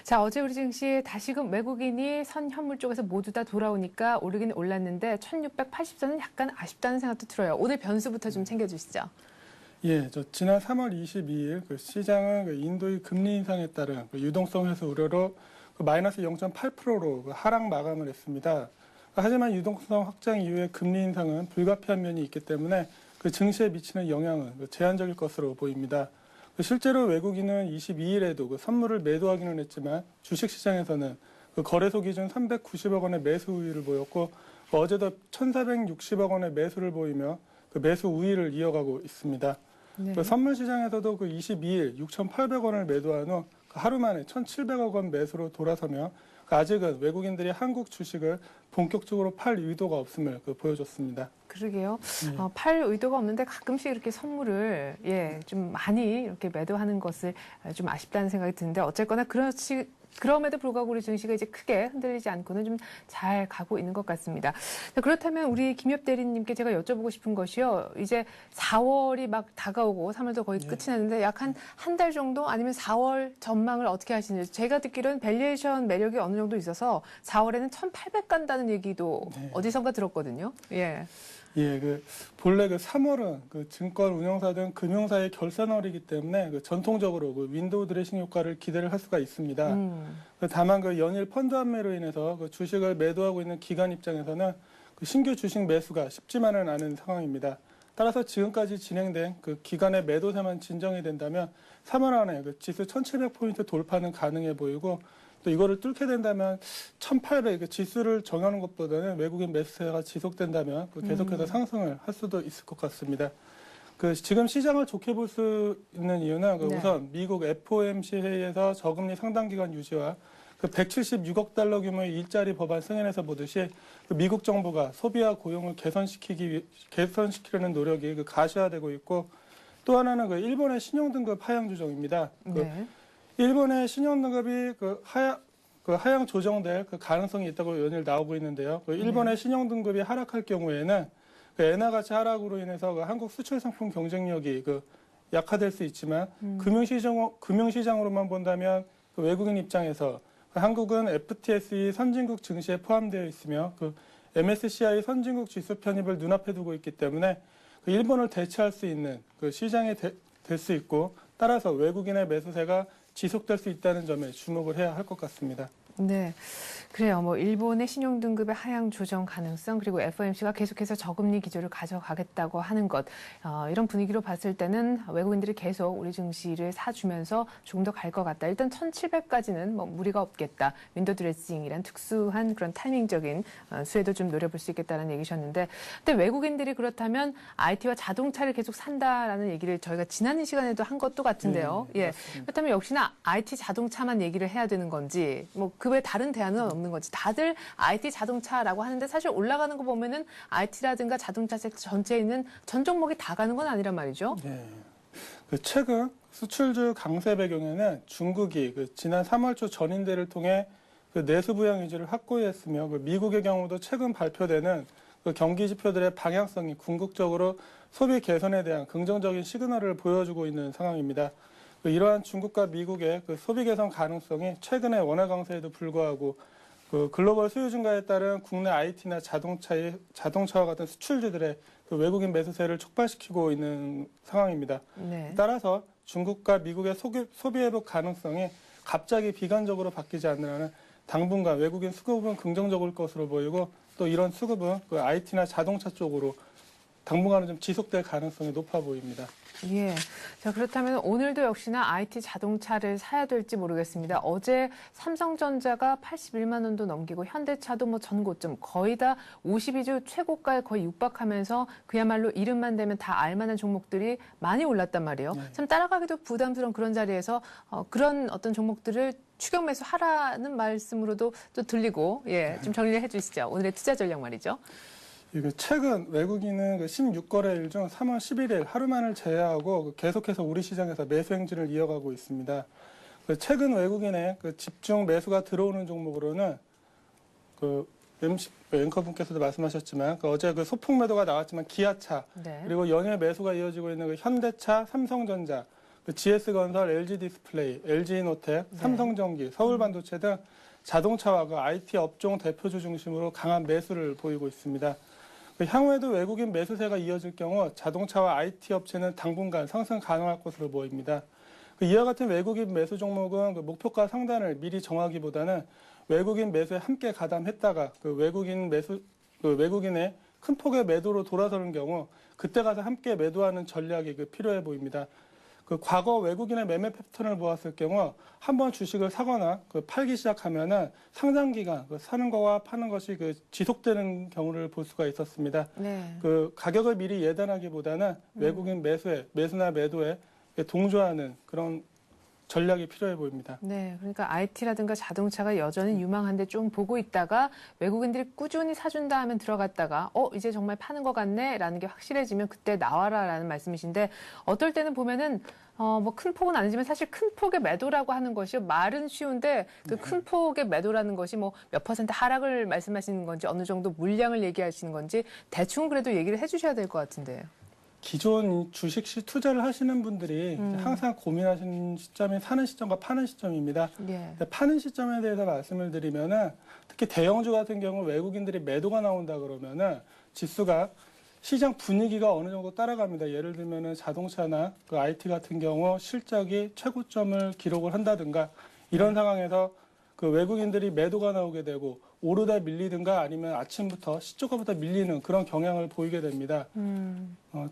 자 어제 우리 증시 다시금 외국인이 선 현물 쪽에서 모두 다 돌아오니까 오르긴 올랐는데 1680선은 약간 아쉽다는 생각도 들어요. 오늘 변수부터 좀 챙겨주시죠. 예, 지난 3월 22일 시장은 인도의 금리 인상에 따른 유동성 해소 우려로 마이너스 0.8%로 하락 마감을 했습니다. 하지만 유동성 확장 이후에 금리 인상은 불가피한 면이 있기 때문에 증시에 미치는 영향은 제한적일 것으로 보입니다. 실제로 외국인은 22일에도 선물을 매도하기는 했지만 주식시장에서는 거래소 기준 390억 원의 매수 우위를 보였고 어제도 1,460억 원의 매수를 보이며 매수 우위를 이어가고 있습니다. 네. 선물 시장에서도 22일 6,800원을 매도한 후 하루 만에 1,700억 원 매수로 돌아서며 아직은 외국인들이 한국 주식을 본격적으로 팔 의도가 없음을 보여줬습니다. 그러게요. 팔 의도가 없는데 가끔씩 이렇게 선물을 좀 많이 이렇게 매도하는 것을 좀 아쉽다는 생각이 드는데 어쨌거나 그럼에도 불구하고 우리 증시가 이제 크게 흔들리지 않고는 좀 잘 가고 있는 것 같습니다. 그렇다면 우리 김엽 대리님께 제가 여쭤보고 싶은 것이요. 이제 4월이 막 다가오고 3월도 거의 끝이 났는데 약 한 달 정도 아니면 4월 전망을 어떻게 하시는지. 제가 듣기로는 밸류에이션 매력이 어느 정도 있어서 4월에는 1,800 간다는 얘기도 어디선가 들었거든요. 본래 3월은 증권 운용사 등 금융사의 결산월이기 때문에 전통적으로 윈도우 드레싱 효과를 기대를 할 수가 있습니다. 다만 연일 펀드 환매로 인해서 주식을 매도하고 있는 기관 입장에서는 신규 주식 매수가 쉽지만은 않은 상황입니다. 따라서 지금까지 진행된 기간의 매도세만 진정이 된다면 3월 안에 지수 1,700포인트 돌파는 가능해 보이고 또 이거를 뚫게 된다면 1,800 지수를 정하는 것보다는 외국인 매수세가 지속된다면 계속해서 상승을 할 수도 있을 것 같습니다. 지금 시장을 좋게 볼 수 있는 이유는 우선 미국 FOMC 회의에서 저금리 상당 기간 유지와 176억 달러 규모의 일자리 법안 승인에서 보듯이 미국 정부가 소비와 고용을 개선시키려는 노력이 가시화되고 있고 또 하나는 일본의 신용등급 하향 조정입니다. 일본의 신용등급이 하향 조정될 가능성이 있다고 연일 나오고 있는데요. 일본의 신용등급이 하락할 경우에는 엔화 가치 하락으로 인해서 한국 수출 상품 경쟁력이 약화될 수 있지만 금융시장으로만 본다면 외국인 입장에서 한국은 FTSE 선진국 증시에 포함되어 있으며 MSCI 선진국 지수 편입을 눈앞에 두고 있기 때문에 일본을 대체할 수 있는 시장이 될 수 있고 따라서 외국인의 매수세가 지속될 수 있다는 점에 주목을 해야 할 것 같습니다. 네, 그래요. 일본의 신용등급의 하향 조정 가능성 그리고 FOMC가 계속해서 저금리 기조를 가져가겠다고 하는 것 이런 분위기로 봤을 때는 외국인들이 계속 우리 증시를 사주면서 조금 더 갈 것 같다. 일단 1,700까지는 무리가 없겠다. 윈도우 드레싱이란 특수한 그런 타이밍적인 수혜도 좀 노려볼 수 있겠다는 얘기셨는데 근데 외국인들이 그렇다면 IT와 자동차를 계속 산다라는 얘기를 저희가 지난 시간에도 한 것도 같은데요. 그렇다면 역시나 IT 자동차만 얘기를 해야 되는 건지 그 외 다른 대안은 없는 거지. 다들 IT 자동차라고 하는데 사실 올라가는 거 보면은 IT라든가 자동차 섹터 전체에 있는 전 종목이 다 가는 건 아니란 말이죠. 최근 수출주 강세 배경에는 중국이 지난 3월 초 전인대를 통해 내수 부양 유지를 확고히 했으며 미국의 경우도 최근 발표되는 경기 지표들의 방향성이 궁극적으로 소비 개선에 대한 긍정적인 시그널을 보여주고 있는 상황입니다. 이러한 중국과 미국의 소비 개선 가능성이 최근의 원화 강세에도 불구하고 글로벌 수요 증가에 따른 국내 IT나 자동차와 같은 수출주들의 외국인 매수세를 촉발시키고 있는 상황입니다. 따라서 중국과 미국의 소비 회복 가능성이 갑자기 비관적으로 바뀌지 않는 한은 당분간 외국인 수급은 긍정적일 것으로 보이고 또 이런 수급은 IT나 자동차 쪽으로 당분간은 좀 지속될 가능성이 높아 보입니다. 자, 그렇다면 오늘도 역시나 IT 자동차를 사야 될지 모르겠습니다. 어제 삼성전자가 81만 원도 넘기고 현대차도 전 고점 거의 다 52주 최고가에 거의 육박하면서 그야말로 이름만 되면 다 알만한 종목들이 많이 올랐단 말이에요. 참 따라가기도 부담스러운 그런 자리에서 그런 어떤 종목들을 추격 매수하라는 말씀으로도 또 들리고 좀 정리를 해주시죠. 오늘의 투자 전략 말이죠. 최근 외국인은 16거래일 중 3월 11일 하루만을 제외하고 계속해서 우리 시장에서 매수 행진을 이어가고 있습니다. 최근 외국인의 집중 매수가 들어오는 종목으로는 앵커분께서도 말씀하셨지만 어제 소폭 매도가 나왔지만 기아차 그리고 연일 매수가 이어지고 있는 현대차, 삼성전자, GS건설, LG디스플레이, LG노텍, 삼성전기, 서울반도체 등 자동차와 IT 업종 대표주 중심으로 강한 매수를 보이고 있습니다. 향후에도 외국인 매수세가 이어질 경우 자동차와 IT 업체는 당분간 상승 가능할 것으로 보입니다. 이와 같은 외국인 매수 종목은 목표가 상단을 미리 정하기보다는 외국인 매수에 함께 가담했다가 외국인의 큰 폭의 매도로 돌아서는 경우 그때 가서 함께 매도하는 전략이 필요해 보입니다. 그 과거 외국인의 매매 패턴을 보았을 경우 한번 주식을 사거나 그 팔기 시작하면은 상장 기간, 그 사는 거와 파는 것이 그 지속되는 경우를 볼 수가 있었습니다. 네. 그 가격을 미리 예단하기보다는 외국인 매수나 매도에 동조하는 그런 전략이 필요해 보입니다. 네, 그러니까 IT라든가 자동차가 여전히 유망한데 좀 보고 있다가 외국인들이 꾸준히 사준다 하면 들어갔다가 이제 정말 파는 것 같네라는 게 확실해지면 그때 나와라라는 말씀이신데 어떨 때는 보면은 뭐 큰 폭은 아니지만 사실 큰 폭의 매도라고 하는 것이 말은 쉬운데 그 큰 폭의 매도라는 것이 뭐 몇 퍼센트 하락을 말씀하시는 건지 어느 정도 물량을 얘기하시는 건지 대충 그래도 얘기를 해주셔야 될 것 같은데요. 기존 주식 투자를 하시는 분들이 항상 고민하시는 시점이 사는 시점과 파는 시점입니다. 예. 파는 시점에 대해서 말씀을 드리면은 특히 대형주 같은 경우 외국인들이 매도가 나온다 그러면은 지수가 시장 분위기가 어느 정도 따라갑니다. 예를 들면은 자동차나 그 IT 같은 경우 실적이 최고점을 기록을 한다든가 이런 상황에서 그 외국인들이 매도가 나오게 되고 오르다 밀리든가 아니면 아침부터 시초가보다 밀리는 그런 경향을 보이게 됩니다.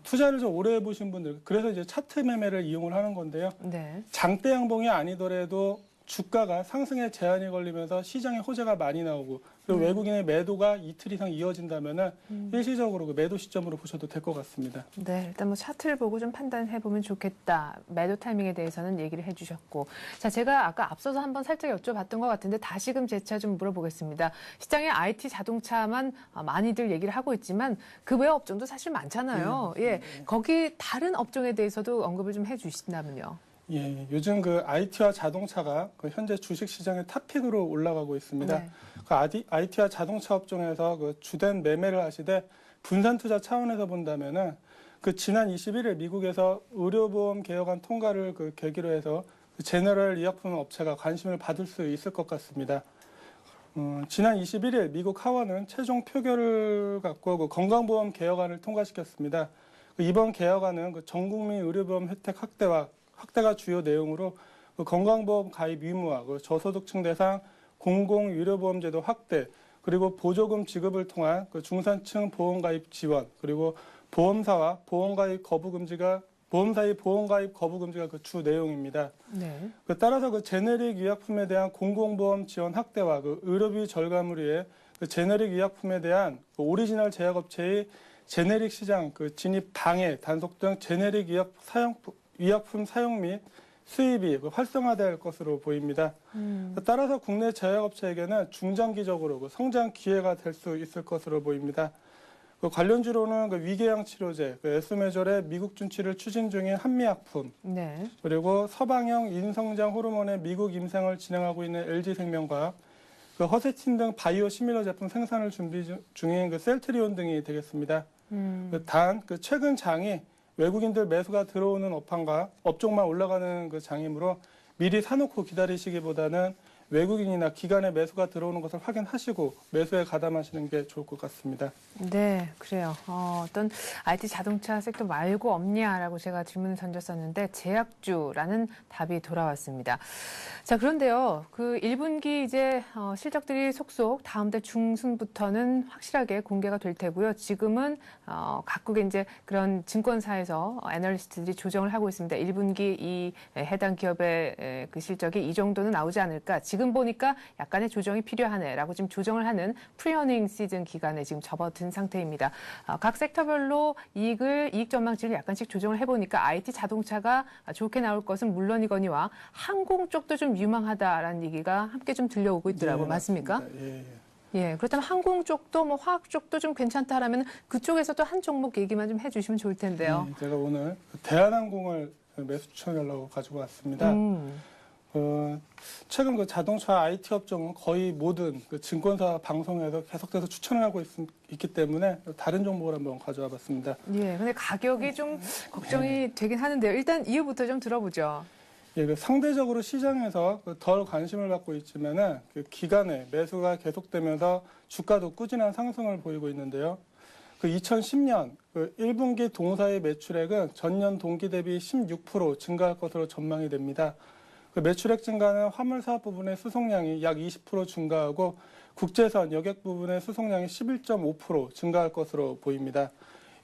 투자를 좀 오래 해보신 분들, 그래서 이제 차트 매매를 이용을 하는 건데요. 네. 장대 양봉이 아니더라도 주가가 상승에 제한이 걸리면서 시장에 호재가 많이 나오고 그리고 외국인의 매도가 이틀 이상 이어진다면은 일시적으로 그 매도 시점으로 보셔도 될 것 같습니다. 네, 일단 뭐 차트를 보고 좀 판단해 보면 좋겠다. 매도 타이밍에 대해서는 얘기를 해주셨고, 자, 제가 아까 앞서서 한번 살짝 여쭤봤던 것 같은데 다시금 재차 좀 물어보겠습니다. 시장에 IT 자동차만 많이들 얘기를 하고 있지만 그 외 업종도 사실 많잖아요. 예, 거기 다른 업종에 대해서도 언급을 좀 해주신다면요. 예, 요즘 그 IT와 자동차가 그 현재 주식 시장의 탑픽으로 올라가고 있습니다. 네. 그 IT와 자동차 업종에서 그 주된 매매를 하시되 분산 투자 차원에서 본다면은 그 지난 21일 미국에서 의료보험 개혁안 통과를 그 계기로 해서 그 제너럴 의약품 업체가 관심을 받을 수 있을 것 같습니다. 지난 21일 미국 하원은 최종 표결을 갖고 그 건강보험 개혁안을 통과시켰습니다. 이번 개혁안은 그 전국민 의료보험 혜택 확대가 주요 내용으로 그 건강보험 가입 의무화, 그 저소득층 대상 공공의료보험제도 확대, 그리고 보조금 지급을 통한 그 중산층 보험가입 지원, 그리고 보험사의 보험가입 거부 금지가 그 주 내용입니다. 네. 따라서 그 제네릭 의약품에 대한 공공보험 지원 확대와 그 의료비 절감을 위해 그 제네릭 의약품에 대한 그 오리지널 제약업체의 제네릭 시장 그 진입 방해, 단속 등 제네릭 의약품 사용 및 수입이 활성화될 것으로 보입니다. 따라서 국내 제약업체에게는 중장기적으로 그 성장 기회가 될 수 있을 것으로 보입니다. 그 관련주로는 그 위궤양 치료제, 그 에스메졸의 미국 준치를 추진 중인 한미약품, 네. 그리고 서방형 인성장 호르몬의 미국 임상을 진행하고 있는 LG생명과 그 허세친 등 바이오 시밀러 제품 생산을 준비 중인 그 셀트리온 등이 되겠습니다. 단 그 최근 장이 외국인들 매수가 들어오는 업종만 올라가는 그 장이므로 미리 사놓고 기다리시기보다는 외국인이나 기관의 매수가 들어오는 것을 확인하시고 매수에 가담하시는 게 좋을 것 같습니다. 네, 그래요. 어떤 IT 자동차 섹터 말고 없냐라고 제가 질문을 던졌었는데 제약주라는 답이 돌아왔습니다. 자, 그런데요. 그 1분기 이제 실적들이 속속 다음 달 중순부터는 확실하게 공개가 될 테고요. 지금은 각국의 이제 그런 증권사에서 애널리스트들이 조정을 하고 있습니다. 1분기 이 해당 기업의 그 실적이 이 정도는 나오지 않을까. 지금 보니까 약간의 조정이 필요하네라고 지금 조정을 하는 프리어닝 시즌 기간에 지금 접어든 상태입니다. 각 섹터별로 이익 전망치를 약간씩 조정을 해보니까 IT 자동차가 좋게 나올 것은 물론이거니와 항공 쪽도 좀 유망하다라는 얘기가 함께 좀 들려오고 있더라고요. 네, 맞습니까? 예. 예, 그렇다면 항공 쪽도 뭐 화학 쪽도 좀 괜찮다라면 그쪽에서도 한 종목 얘기만 좀 해주시면 좋을 텐데요. 네, 제가 오늘 대한항공을 매수 추천하려고 가지고 왔습니다. 최근 그 자동차 IT 업종은 거의 모든 그 증권사 방송에서 계속해서 추천을 하고 있기 때문에 다른 종목을 한번 가져와 봤습니다. 예, 근데 가격이 좀 걱정이 되긴 하는데요. 일단 이유부터 좀 들어보죠. 예, 그 상대적으로 시장에서 덜 관심을 받고 있지만은 그 기간에 매수가 계속되면서 주가도 꾸준한 상승을 보이고 있는데요. 그 2010년 그 1분기 동사의 매출액은 전년 동기 대비 16% 증가할 것으로 전망이 됩니다. 그 매출액 증가는 화물 사업 부분의 수송량이 약 20% 증가하고 국제선 여객 부분의 수송량이 11.5% 증가할 것으로 보입니다.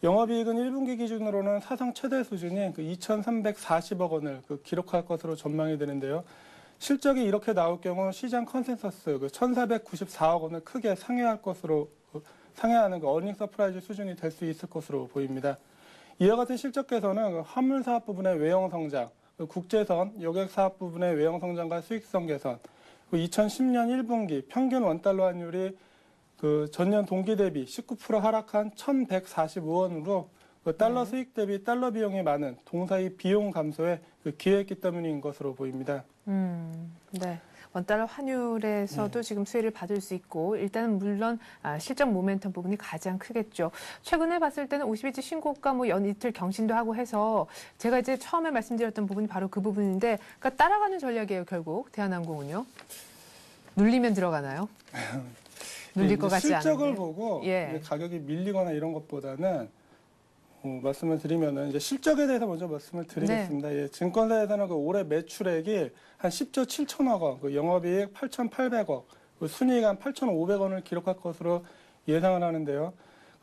영업이익은 1분기 기준으로는 사상 최대 수준인 2,340억 원을 기록할 것으로 전망이 되는데요. 실적이 이렇게 나올 경우 시장 컨센서스 1,494억 원을 크게 상회하는 어닝 서프라이즈 수준이 될 수 있을 것으로 보입니다. 이와 같은 실적 개선은 화물 사업 부분의 외형 성장, 국제선, 여객 사업 부분의 외형 성장과 수익성 개선, 2010년 1분기 평균 원달러 환율이 전년 동기 대비 19% 하락한 1,145원으로 달러 수익 대비 달러 비용이 많은 동사의 비용 감소에 기여했기 때문인 것으로 보입니다. 네. 원달러 환율에서도 지금 수혜를 받을 수 있고 일단은 물론 실적 모멘텀 부분이 가장 크겠죠. 최근에 봤을 때는 50일치 신고가 연 이틀 경신도 하고 해서 제가 이제 처음에 말씀드렸던 부분이 바로 그 부분인데 그러니까 따라가는 전략이에요. 결국 대한항공은요. 눌리면 들어가나요? 눌릴 것 같지 않은데. 실적을 보고 가격이 밀리거나 이런 것보다는 말씀을 드리면은 이제 실적에 대해서 먼저 말씀을 드리겠습니다. 네. 증권사에서는 올해 매출액이 한 10조 7천억 원, 영업이익 8,800억, 순이익 한 8,500원을 기록할 것으로 예상을 하는데요.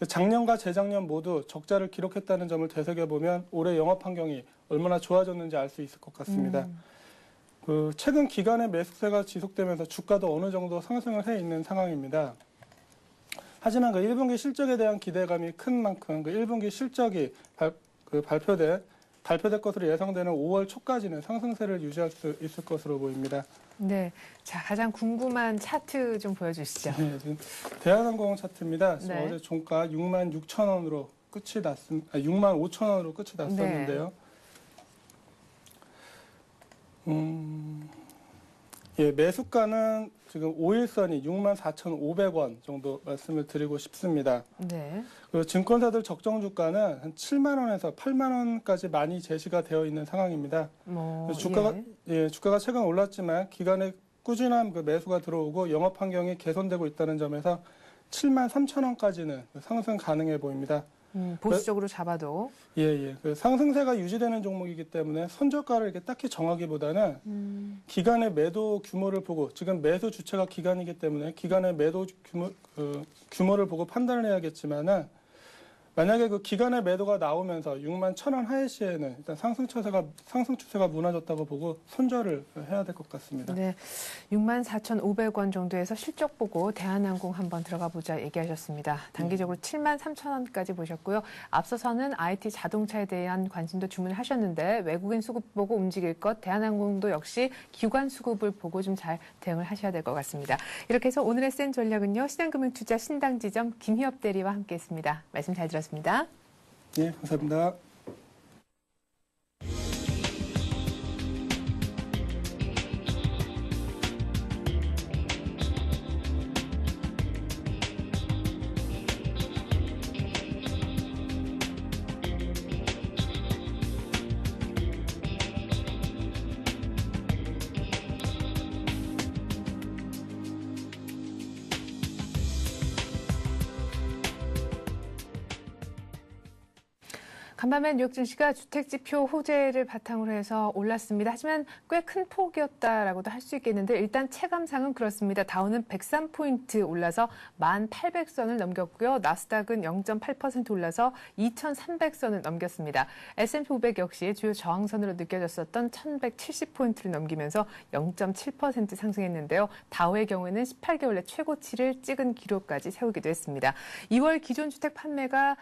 작년과 재작년 모두 적자를 기록했다는 점을 되새겨보면 올해 영업 환경이 얼마나 좋아졌는지 알 수 있을 것 같습니다. 최근 기간의 매수세가 지속되면서 주가도 어느 정도 상승을 해 있는 상황입니다. 하지만 1분기 실적에 대한 기대감이 큰 만큼 1분기 실적이 발표될 것으로 예상되는 5월 초까지는 상승세를 유지할 수 있을 것으로 보입니다. 네, 자 가장 궁금한 차트 좀 보여주시죠. 네, 대한항공 차트입니다. 네. 어제 종가 66,000원으로 끝이 났습니다. 65,000원으로 끝이 났었는데요. 매수가는 지금 5일선이 64,500원 정도 말씀을 드리고 싶습니다. 네. 그리고 증권사들 적정 주가는 한 7만 원에서 8만 원까지 많이 제시가 되어 있는 상황입니다. 주가가 최근 올랐지만 기간에 꾸준한 매수가 들어오고 영업 환경이 개선되고 있다는 점에서 7만 3천 원까지는 상승 가능해 보입니다. 보수적으로 잡아도. 상승세가 유지되는 종목이기 때문에 선저가를 이렇게 딱히 정하기보다는 기간의 매도 규모를 보고 지금 매수 주체가 기간이기 때문에 기간의 매도 규모를 보고 판단을 해야겠지만은 만약에 기간의 매도가 나오면서 6만 1,000원 하회 시에는 일단 상승 추세가 무너졌다고 보고 손절을 해야 될 것 같습니다. 네, 64,500원 정도에서 실적 보고 대한항공 한번 들어가 보자 얘기하셨습니다. 단기적으로 7만 3,000원까지 보셨고요. 앞서서는 IT 자동차에 대한 관심도 주문하셨는데 외국인 수급 보고 움직일 것, 대한항공도 역시 기관 수급을 보고 좀 잘 대응을 하셔야 될 것 같습니다. 이렇게 해서 오늘의 센 전략은요. 신한금융투자 신당지점 김희엽 대리와 함께했습니다. 말씀 잘 들었습니다. 네, 감사합니다. 간밤에 뉴욕 증시가 주택지표 호재를 바탕으로 해서 올랐습니다. 하지만 꽤 큰 폭이었다라고도 할 수 있겠는데 일단 체감상은 그렇습니다. 다우는 103포인트 올라서 1,800선을 넘겼고요. 나스닥은 0.8% 올라서 2,300선을 넘겼습니다. S&P 500 역시 주요 저항선으로 느껴졌었던 1,170포인트를 넘기면서 0.7% 상승했는데요. 다우의 경우에는 18개월의 최고치를 찍은 기록까지 세우기도 했습니다. 2월 기존 주택 판매가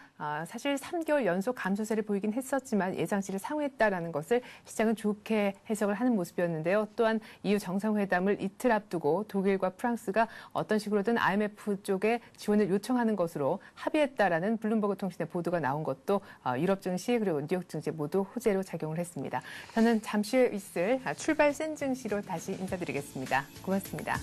사실 3개월 연속 감소세를 보이긴 했었지만 예상치를 상회했다라는 것을 시장은 좋게 해석을 하는 모습이었는데요. 또한 EU 정상회담을 이틀 앞두고 독일과 프랑스가 어떤 식으로든 IMF 쪽에 지원을 요청하는 것으로 합의했다라는 블룸버그 통신의 보도가 나온 것도 유럽 증시 그리고 뉴욕 증시 모두 호재로 작용을 했습니다. 저는 잠시 후에 있을 출발 센 증시로 다시 인사드리겠습니다. 고맙습니다.